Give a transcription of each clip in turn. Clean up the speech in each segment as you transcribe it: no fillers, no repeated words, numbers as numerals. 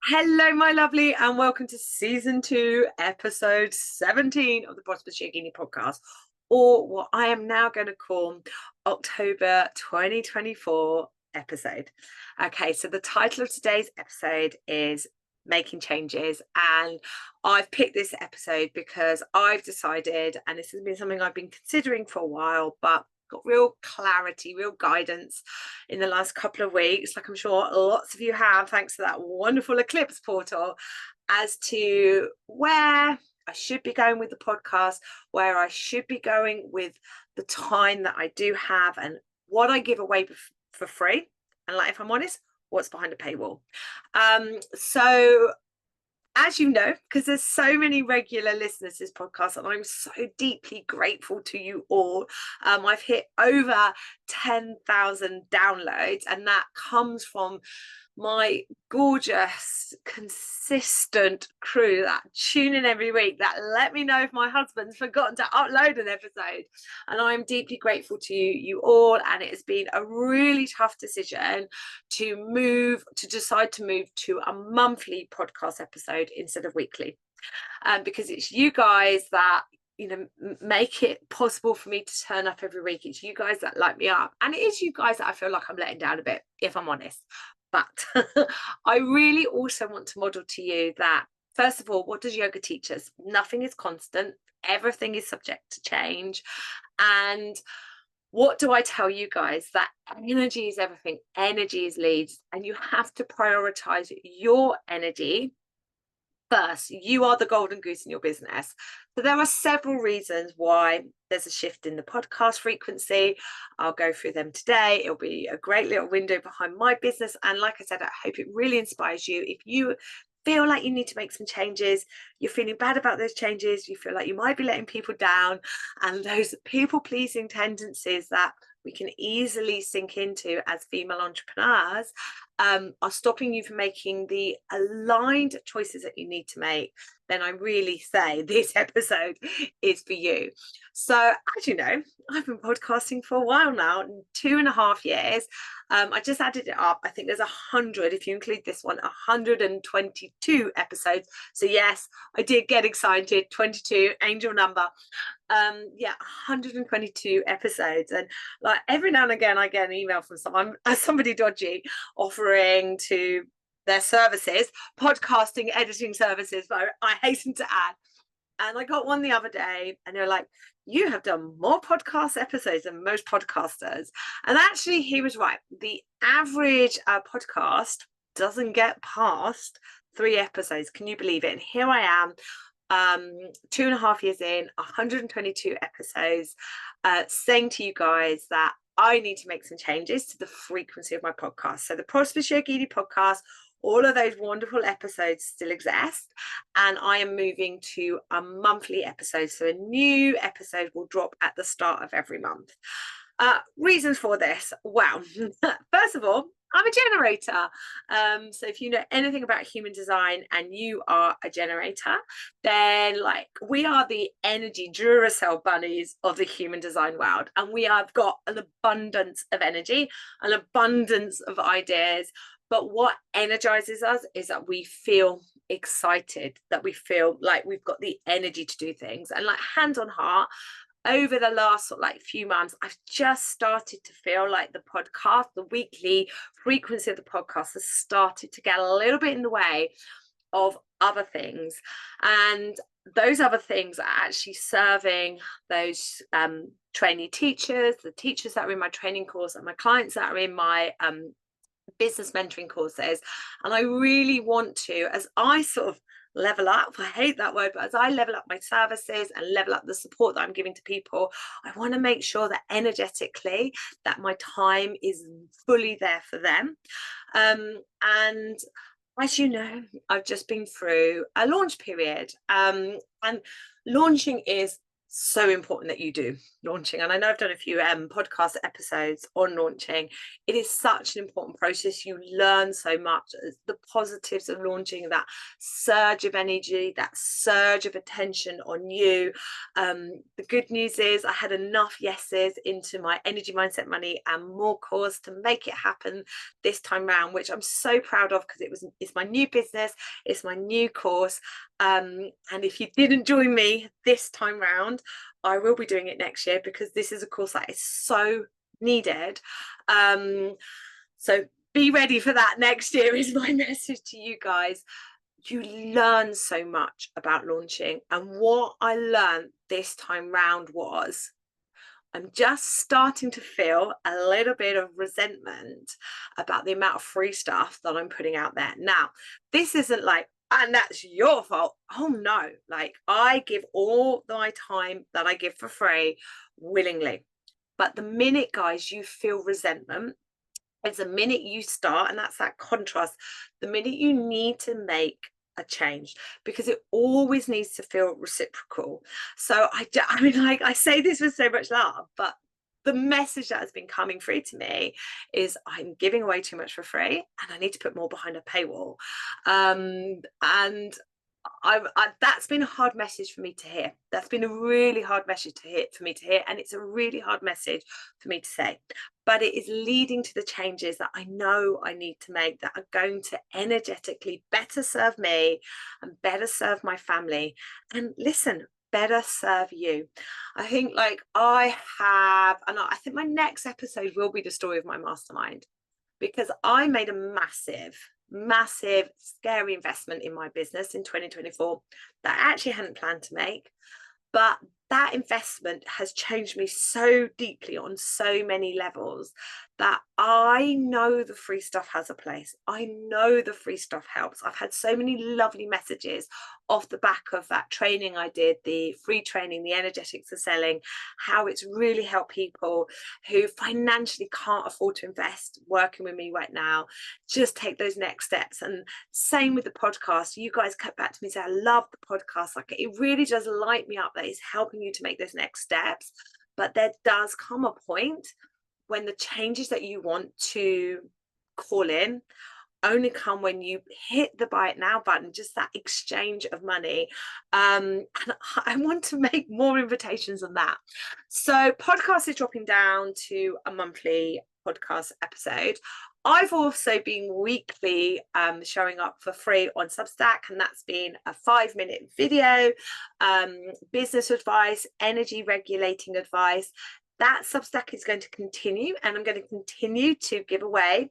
Hello, my lovely, and welcome to season 2, episode 17 of the Prosperous Yogini Podcast, or what I am now going to call October 2024 episode. Okay, so the title of today's episode is Making Changes, and I've picked this episode because I've decided, and this has been something I've been considering for a while, but got real clarity, real guidance in the last couple of weeks, like I'm sure lots of you have, thanks to that wonderful Eclipse portal, as to where I should be going with the podcast, where I should be going with the time that I do have, and what I give away for free. And like, if I'm honest, what's behind a paywall. So as you know, because there's so many regular listeners to this podcast, and I'm so deeply grateful to you all. I've hit over 10,000 downloads, and that comes from my gorgeous, consistent crew that tune in every week, that let me know if my husband's forgotten to upload an episode. And I'm deeply grateful to you all. And it has been a really tough decision to decide to move to a monthly podcast episode instead of weekly, because it's you guys that make it possible for me to turn up every week. It's you guys that light me up, and it is you guys that I feel like I'm letting down a bit, if I'm honest. But I really also want to model to you that, first of all, what does yoga teach us? Nothing is constant. Everything is subject to change. And what do I tell you guys? That energy is everything. Energy is leads. And you have to prioritize your energy first. You are the golden goose in your business. So there are several reasons why there's a shift in the podcast frequency. I'll go through them today. It'll be a great little window behind my business. And like I said, I hope it really inspires you. If you feel like you need to make some changes, you're feeling bad about those changes, you feel like you might be letting people down, and those people-pleasing tendencies that we can easily sink into as female entrepreneurs are stopping you from making the aligned choices that you need to make, then I really say this episode is for you. So, as you know, I've been podcasting for a while now, 2.5 years. I just added it up. I think there's 100, if you include this one, 122 episodes. So yes, I did get excited. 22, angel number. 122 episodes, and like every now and again I get an email from somebody dodgy offering to their services, podcasting editing services, but I hasten to add, and I got one the other day, and they're like, you have done more podcast episodes than most podcasters. And actually he was right. The average podcast doesn't get past 3 episodes. Can you believe it? And here I am, 2.5 years in, 122 episodes, saying to you guys that I need to make some changes to the frequency of my podcast. So the Prosperous Yogini Podcast, all of those wonderful episodes still exist, and I am moving to a monthly episode. So a new episode will drop at the start of every month. Reasons for this? Well, first of all, I'm a generator. So if you know anything about human design and you are a generator, then like we are the energy Duracell bunnies of the human design world. And we have got an abundance of energy, an abundance of ideas. But what energizes us is that we feel excited, that we feel like we've got the energy to do things. And like, hand on heart, over the last few months, I've just started to feel like the podcast, the weekly frequency of the podcast has started to get a little bit in the way of other things. And those other things are actually serving those trainee teachers, the teachers that are in my training course, and my clients that are in my business mentoring courses. And I really want to, as I sort of level up, I hate that word, but as I level up my services and level up the support that I'm giving to people, I want to make sure that energetically that my time is fully there for them. And as you know, I've just been through a launch period, and launching is so important that you do launching. And I know I've done a few podcast episodes on launching. It is such an important process. You learn so much. The positives of launching, that surge of energy, that surge of attention on you. The good news is I had enough yeses into my Energy, Mindset, Money and More course to make it happen this time round, which I'm so proud of, because it's my new business, it's my new course. And if you didn't join me this time round, I will be doing it next year, because this is a course that is so needed. So be ready for that next year, is my message to you guys. You learn so much about launching, and what I learned this time round was I'm just starting to feel a little bit of resentment about the amount of free stuff that I'm putting out there. Now, this isn't like, and that's your fault. Oh no, like I give all my time that I give for free willingly. But the minute, guys, you feel resentment, it's the minute you start, and that's that contrast, the minute you need to make a change, because it always needs to feel reciprocal. So I mean, like, I say this with so much love, but the message that has been coming through to me is I'm giving away too much for free, and I need to put more behind a paywall. And that's been a hard message for me to hear. That's been a really hard message for me to hear, and it's a really hard message for me to say. But it is leading to the changes that I know I need to make, that are going to energetically better serve me and better serve my family. And listen, better serve you. I think, like, I think my next episode will be the story of my mastermind, because I made a massive, scary investment in my business in 2024 that I actually hadn't planned to make. But that investment has changed me so deeply on so many levels that I know the free stuff has a place. I know the free stuff helps. I've had so many lovely messages off the back of that training I did, the free training, the energetics of selling, how it's really helped people who financially can't afford to invest working with me right now just take those next steps. And same with the podcast. You guys come back to me and say, I love the podcast. Like, it really does light me up that it's helping you to make those next steps. But there does come a point when the changes that you want to call in only come when you hit the buy it now button, just that exchange of money. And I want to make more invitations on that. So podcast is dropping down to a monthly podcast episode. I've also been weekly showing up for free on Substack, and that's been a 5-minute video, business advice, energy regulating advice. That Substack is going to continue, and I'm going to continue to give away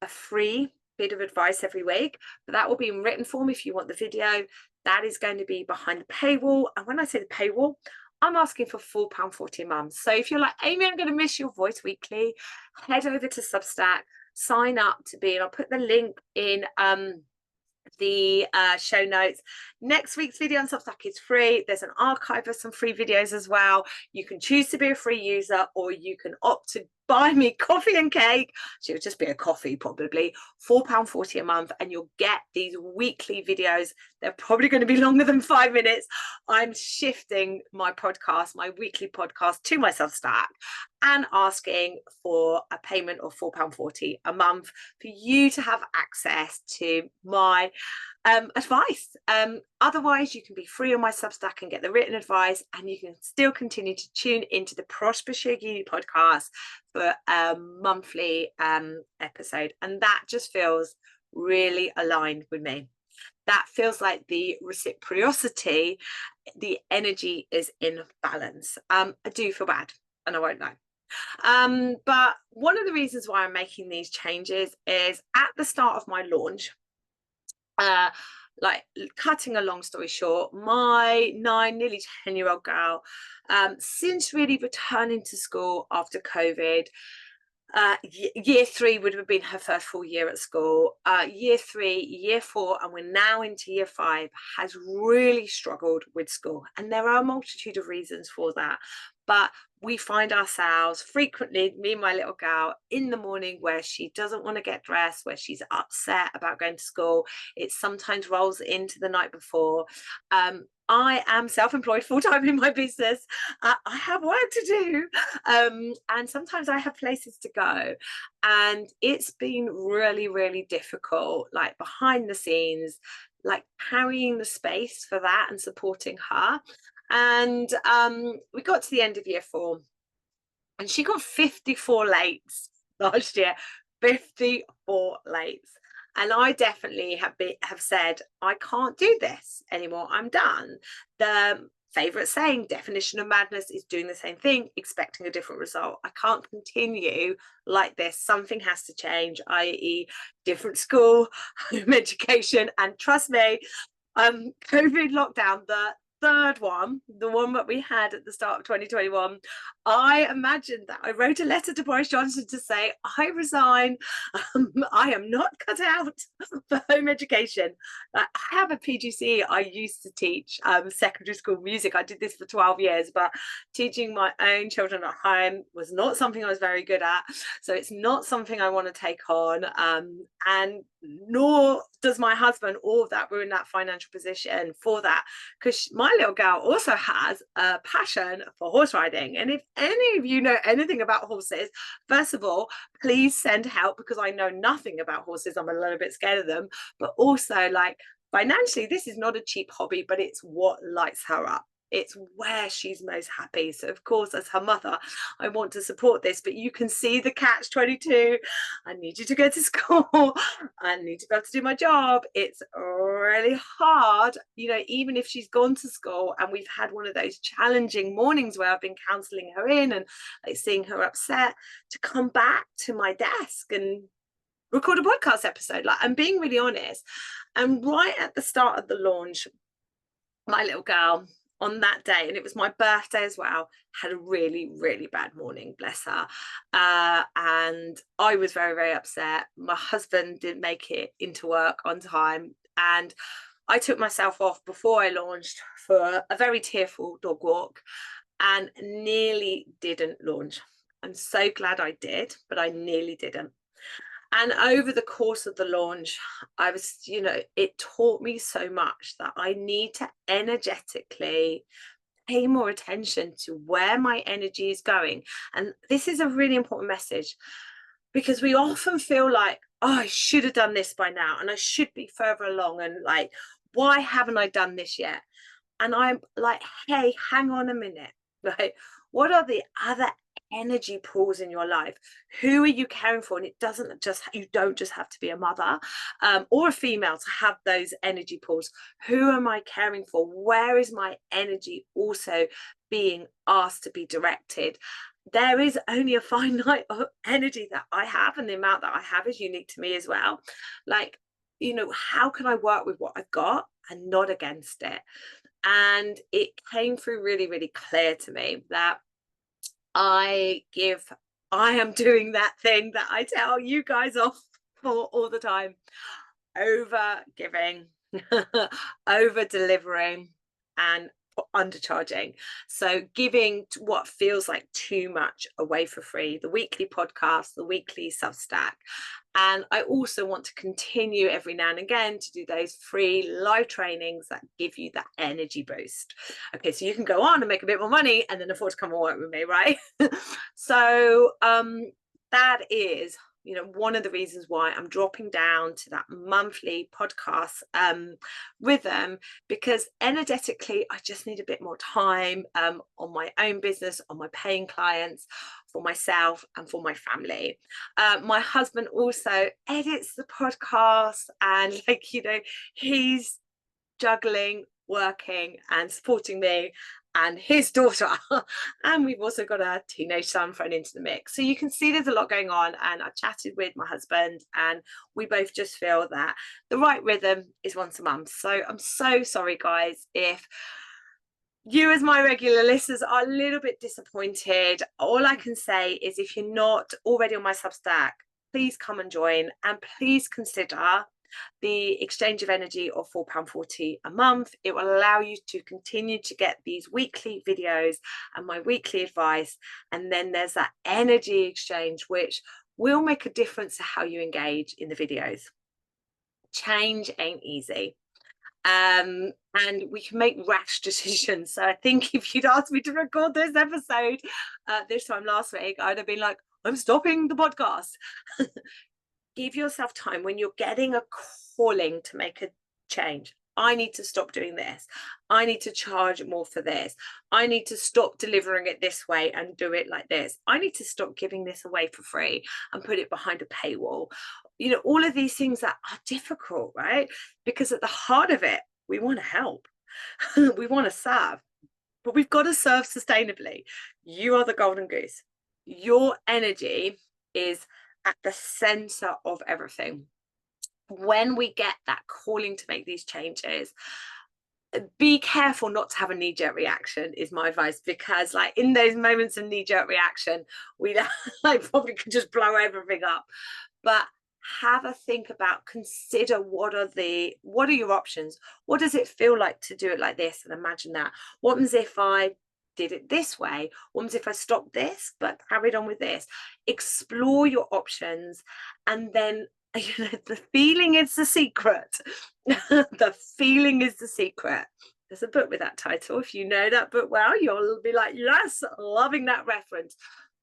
a free bit of advice every week, but that will be in written form. If you want the video, that is going to be behind the paywall. And when I say the paywall, I'm asking for £4.40 a month. So if you're like, Amy, I'm going to miss your voice weekly, head over to Substack, sign up to be, and I'll put the link in the show notes. Next week's video on Substack is free. There's an archive of some free videos as well. You can choose to be a free user, or you can opt to buy me coffee and cake. So it'll just be a coffee, probably £4.40 a month, and you'll get these weekly videos. They're probably going to be longer than 5 minutes. I'm shifting my weekly podcast to my Substack, and asking for a payment of £4.40 a month for you to have access to my advice. Otherwise, you can be free on my Substack and get the written advice, and you can still continue to tune into the Prosperous Yogini podcast for a monthly episode. And that just feels really aligned with me. That feels like the reciprocity, the energy is in balance. I do feel bad, and I won't lie. But one of the reasons why I'm making these changes is at the start of my launch, like, cutting a long story short, my nearly 10-year-old girl, since really returning to school after COVID, year 3 would have been her first full year at school. Year 3, year 4, and we're now into year 5, has really struggled with school. And there are a multitude of reasons for that. But we find ourselves frequently, me and my little girl, in the morning where she doesn't want to get dressed, where she's upset about going to school. It sometimes rolls into the night before. I am self-employed full-time in my business. I have work to do. And sometimes I have places to go. And it's been really, really difficult, like behind the scenes, like carrying the space for that and supporting her. And we got to the end of year 4 and she got 54 lates last year. 54 lates. And I definitely have said, I can't do this anymore. I'm done. The favorite saying, definition of madness, is doing the same thing, expecting a different result. I can't continue like this. Something has to change, i.e. different school, home education. And trust me, COVID lockdown, the third one, the one that we had at the start of 2021, I imagined that I wrote a letter to Boris Johnson to say, I resign. I am not cut out for home education. I have a PGC. I used to teach secondary school music. I did this for 12 years, but teaching my own children at home was not something I was very good at. So it's not something I want to take on. And nor does my husband, all of that, we're in that financial position for that, because my little girl also has a passion for horse riding. And if any of you know anything about horses, first of all, please send help, because I know nothing about horses. I'm a little bit scared of them, but also, like, financially, this is not a cheap hobby, but it's what lights her up. It's where she's most happy. So of course, as her mother, I want to support this, but you can see the catch-22. I need you to go to school. I need to be able to do my job. It's really hard, you know, even if she's gone to school and we've had one of those challenging mornings where I've been counseling her in and like seeing her upset, to come back to my desk and record a podcast episode. Like, I'm being really honest. And right at the start of the launch, my little girl, on that day, and it was my birthday as well, had a really, really bad morning, bless her. And I was very, very upset. My husband didn't make it into work on time, and I took myself off before I launched for a very tearful dog walk and nearly didn't launch. I'm so glad I did, but I nearly didn't. And over the course of the launch, I was, you know, it taught me so much that I need to energetically pay more attention to where my energy is going. And this is a really important message, because we often feel like, oh, I should have done this by now, and I should be further along, and like, why haven't I done this yet? And I'm like, hey, hang on a minute, right? What are the other energy pools in your life? Who are you caring for? And it doesn't just, you don't just have to be a mother or a female to have those energy pools. Who am I caring for? Where is my energy also being asked to be directed? There is only a finite energy that I have, and the amount that I have is unique to me as well. Like, you know, how can I work with what I've got and not against it? And it came through really, really clear to me that I am doing that thing that I tell you guys off for all the time: over giving, over delivering, and undercharging. So giving what feels like too much away for free, the weekly podcast, the weekly Substack. And I also want to continue every now and again to do those free live trainings that give you that energy boost. Okay, so you can go on and make a bit more money and then afford to come and work with me, right? So that is, you know, one of the reasons why I'm dropping down to that monthly podcast rhythm, because energetically I just need a bit more time on my own business, on my paying clients, for myself and for my family. My husband also edits the podcast, and like, you know, he's juggling working and supporting me and his daughter, and we've also got a teenage son thrown into the mix. So you can see there's a lot going on, and I chatted with my husband and we both just feel that the right rhythm is once a month. So I'm so sorry, guys, if you as my regular listeners are a little bit disappointed. All I can say is, if you're not already on my Substack, please come and join, and please consider the exchange of energy of £4.40 a month. It will allow you to continue to get these weekly videos and my weekly advice. And then there's that energy exchange, which will make a difference to how you engage in the videos. Change ain't easy. And we can make rash decisions. So I think if you'd asked me to record this episode this time last week, I'd have been like, I'm stopping the podcast. Give yourself time when you're getting a calling to make a change. I need to stop doing this. I need to charge more for this. I need to stop delivering it this way and do it like this. I need to stop giving this away for free and put it behind a paywall. You know, all of these things that are difficult, right? Because at the heart of it, we want to help. We want to serve, but we've got to serve sustainably. You are the golden goose. Your energy is at the center of everything. When we get that calling to make these changes, be careful not to have a knee-jerk reaction is my advice, because like in those moments of knee-jerk reaction, we like probably could just blow everything up. But have a think about, consider what are your options? What does it feel like to do it like this? And imagine that. What happens if I did it this way? What happens if I stopped this but carried on with this? Explore your options, and then the feeling is the secret. The feeling is the secret. There's a book with that title. If you know that book well, you'll be like, yes, loving that reference.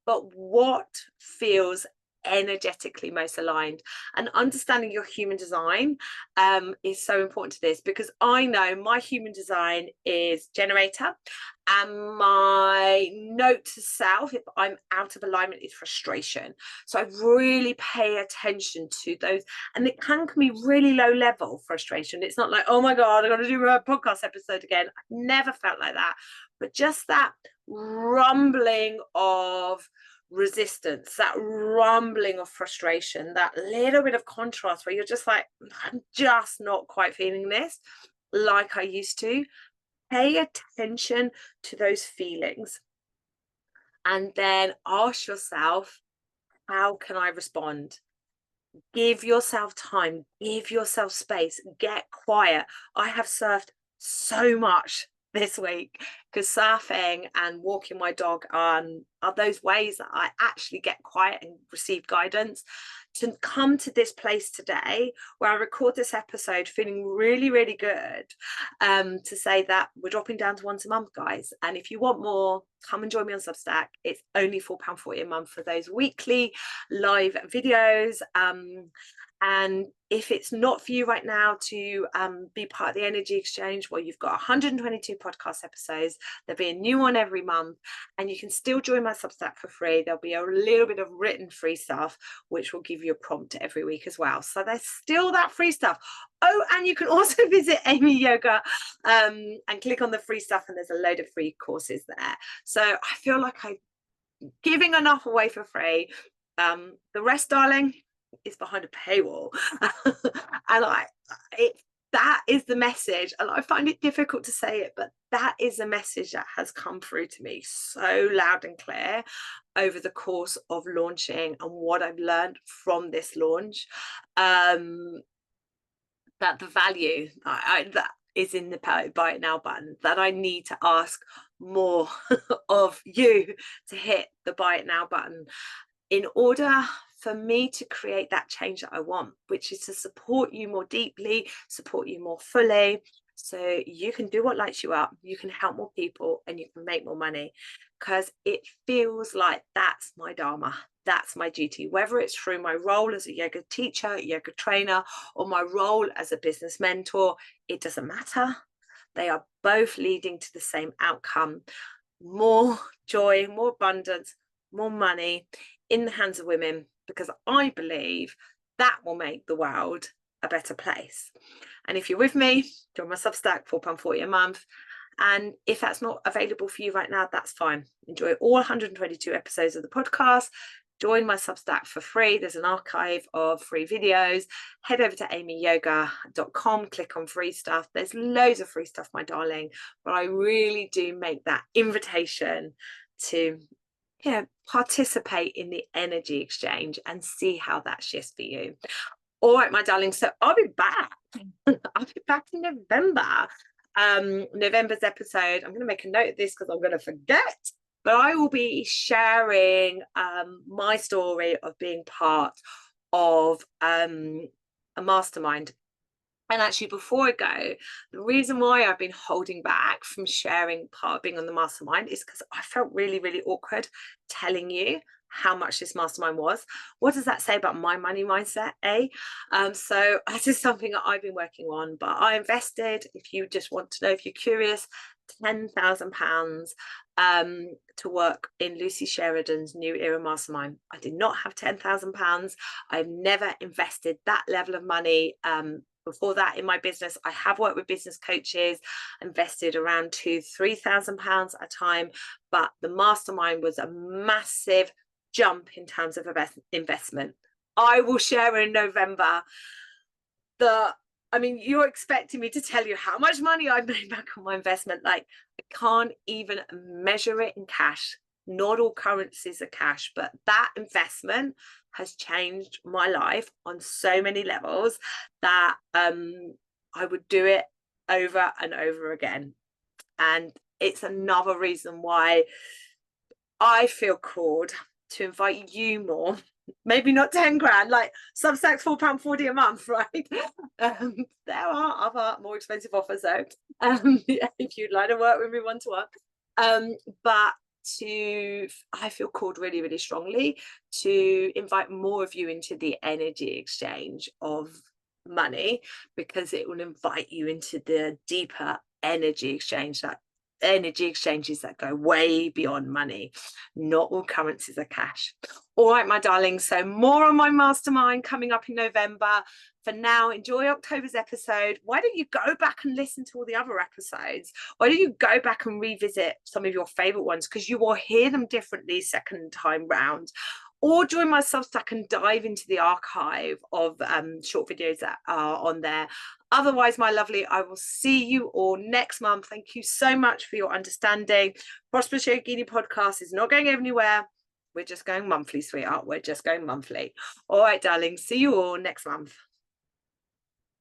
But what feels energetically most aligned, and understanding your human design is so important to this, because I know my human design is generator, and my note to self, if I'm out of alignment, is frustration. So I really pay attention to those, and it can be really low level frustration. It's not like, oh my god, I got to do a podcast episode again. I never felt like that, but just that rumbling of resistance, that rumbling of frustration, that little bit of contrast where you're just like, I'm just not quite feeling this like I used to. Pay attention to those feelings, and then ask yourself, how can I respond? Give yourself time, give yourself space, get quiet. I have surfed so much this week, because surfing and walking my dog are those ways that I actually get quiet and receive guidance. To come to this place today where I record this episode feeling really, really good, to say that we're dropping down to once a month, guys. And if you want more, come and join me on Substack. It's only £4.40 a month for those weekly live videos. And if it's not for you right now to be part of the energy exchange, well, you've got 122 podcast episodes. There'll be a new one every month, and you can still join my Substack for free. There'll be a little bit of written free stuff, which will give you a prompt every week as well. So there's still that free stuff. Oh, and you can also visit Amy Yoga and click on the free stuff, and there's a load of free courses there. So I feel like I'm giving enough away for free. The rest, darling, is behind a paywall. And that is the message, and I find it difficult to say it, but that is the message that has come through to me so loud and clear over the course of launching, and what I've learned from this launch, that the value that is in the buy it now button, that I need to ask more of you to hit the buy it now button in order for me to create that change that I want, which is to support you more deeply, support you more fully, so you can do what lights you up, you can help more people, and you can make more money. Because it feels like that's my dharma, that's my duty, whether it's through my role as a yoga teacher, yoga trainer, or my role as a business mentor, it doesn't matter. They are both leading to the same outcome: more joy, more abundance, more money in the hands of women, because I believe that will make the world a better place. And if you're with me, join my Substack, £4.40 a month. And if that's not available for you right now, that's fine. Enjoy all 122 episodes of the podcast. Join my Substack for free. There's an archive of free videos. Head over to amyyoga.com, click on free stuff. There's loads of free stuff, my darling. But I really do make that invitation to participate in the energy exchange and see how that shifts for you. All right, my darling. So I'll be back. I'll be back in November. November's episode. I'm going to make a note of this because I'm going to forget. But I will be sharing my story of being part of a mastermind. And actually, before I go, the reason why I've been holding back from sharing part of being on the mastermind is because I felt really, really awkward telling you how much this mastermind was. What does that say about my money mindset, eh? So this is something that I've been working on, but I invested, if you just want to know, if you're curious, £10,000 to work in Lucy Sheridan's New Era Mastermind. I did not have £10,000. I've never invested that level of money before that in my business. I have worked with business coaches, invested around £2,000-3,000 at a time, but the mastermind was a massive jump in terms of investment. I will share in November you're expecting me to tell you how much money I've made back on my investment. Like, I can't even measure it in cash. Not all currencies are cash, but that investment has changed my life on so many levels that I would do it over and over again. And it's another reason why I feel called to invite you more. Maybe not 10 grand, like Substack's £4.40 a month, right? There are other more expensive offers though, if you'd like to work with me one-to-one. But I feel called really, really strongly to invite more of you into the energy exchange of money, because it will invite you into the deeper energy exchange, that energy exchanges that go way beyond money. Not all currencies are cash. All right, my darling. So more on my mastermind coming up in November. For now, enjoy October's episode. Why don't you go back and listen to all the other episodes? Why don't you go back and revisit some of your favorite ones, because you will hear them differently second time round. Or join my Substack and dive into the archive of short videos that are on there. Otherwise, my lovely, I will see you all next month. Thank you so much for your understanding. Prosperous Yogini Podcast is not going anywhere. We're just going monthly, sweetheart. We're just going monthly. All right, darling. See you all next month.